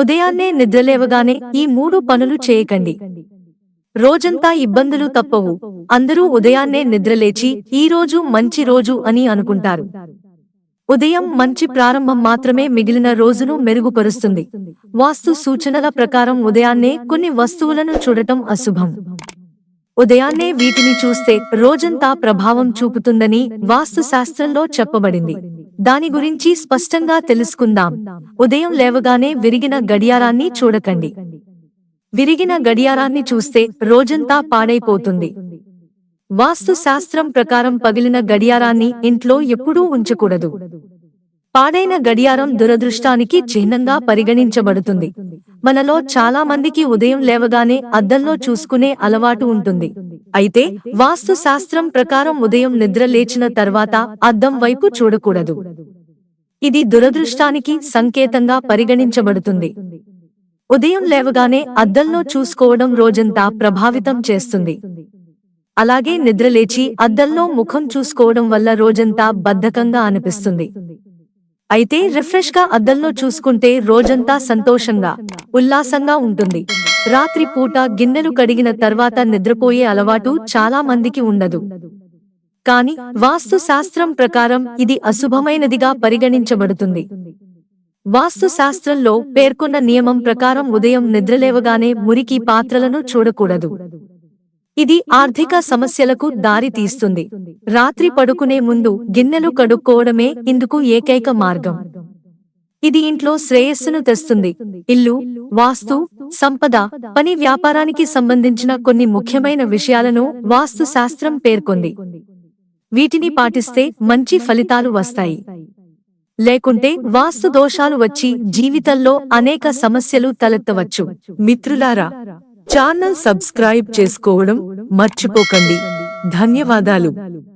ఉదయాన్నే నిద్రలేవగానే ఈ 3 పనులు చేయకండి. రోజంతా ఇబ్బందులు తప్పవు. అందరూ ఉదయాన్నే నిద్రలేచి ఈ రోజు మంచి రోజు అని అనుకుంటారు. ఉదయం మంచి ప్రారంభం మాత్రమే మిగిలిన రోజును మెరుగుపరుస్తుంది. వాస్తు సూచనల ప్రకారం ఉదయాన్నే కొన్ని వస్తువులను చూడటం అశుభం. ఉదయాన్నే వీటిని చూస్తే రోజంతా ప్రభావం చూపుతుందని వాస్తు శాస్త్రంలో చెప్పబడింది. దాని గురించి స్పష్టంగా తెలుసుకుందాం. ఉదయం లేవగానే విరిగిన గడియారాన్ని చూడకండి. విరిగిన గడియారాన్ని చూస్తే రోజంతా పాడైపోతుంది. వాస్తు శాస్త్రం ప్రకారం పగిలిన గడియారాన్ని ఇంట్లో ఎప్పుడూ ఉంచకూడదు. పాడైన గడియారం దురదృష్టానికి చిహ్నంగా పరిగణించబడుతుంది. మనలో చాలా మందికి ఉదయం లేవగానే అద్దంలో చూసుకునే అలవాటు ఉంటుంది. అయితే వాస్తు శాస్త్రం ప్రకారం ఉదయం నిద్ర లేచిన తర్వాత అద్దం వైపు చూడకూడదు. ఇది దురదృష్టానికి సంకేతంగా పరిగణించబడుతుంది. ఉదయం లేవగానే అద్దంలో చూసుకోవడం రోజంతా ప్రభావితం చేస్తుంది. అలాగే నిద్రలేచి అద్దంలో ముఖం చూసుకోవడం వల్ల రోజంతా బద్ధకంగా అనిపిస్తుంది. అయితే రిఫ్రెష్ గా అద్దంలో చూసుకుంటే రోజంతా సంతోషంగా, ఉల్లాసంగా ఉంటుంది. రాత్రి పూట గిన్నెలు కడిగిన తర్వాత నిద్రపోయే అలవాటు చాలా మందికి ఉండదు. కానీ వాస్తు శాస్త్రం ప్రకారం ఇది అశుభమైనదిగా పరిగణించబడుతుంది. వాస్తు శాస్త్రంలో పేర్కొన్న నియమం ప్రకారం ఉదయం నిద్రలేవగానే మురికి పాత్రలను చూడకూడదు. ఇది ఆర్థిక సమస్యలకు దారి తీస్తుంది. రాత్రి పడుకునే ముందు గిన్నెలు కడుక్కోవడమే ఇందుకు ఏకైక మార్గం. ఇది ఇంట్లో శ్రేయస్సును తెస్తుంది. ఇల్లు, వాస్తు, సంపద, పని, వ్యాపారానికి సంబంధించిన కొన్ని ముఖ్యమైన విషయాలను వాస్తు శాస్త్రం పేర్కొంది. వీటిని పాటిస్తే మంచి ఫలితాలు వస్తాయి. లేకుంటే వాస్తు దోషాలు వచ్చి జీవితంలో అనేక సమస్యలు తలెత్తవచ్చు. మిత్రులారా, ఛానల్ సబ్స్క్రైబ్ చేసుకోవడం మర్చిపోకండి. ధన్యవాదాలు.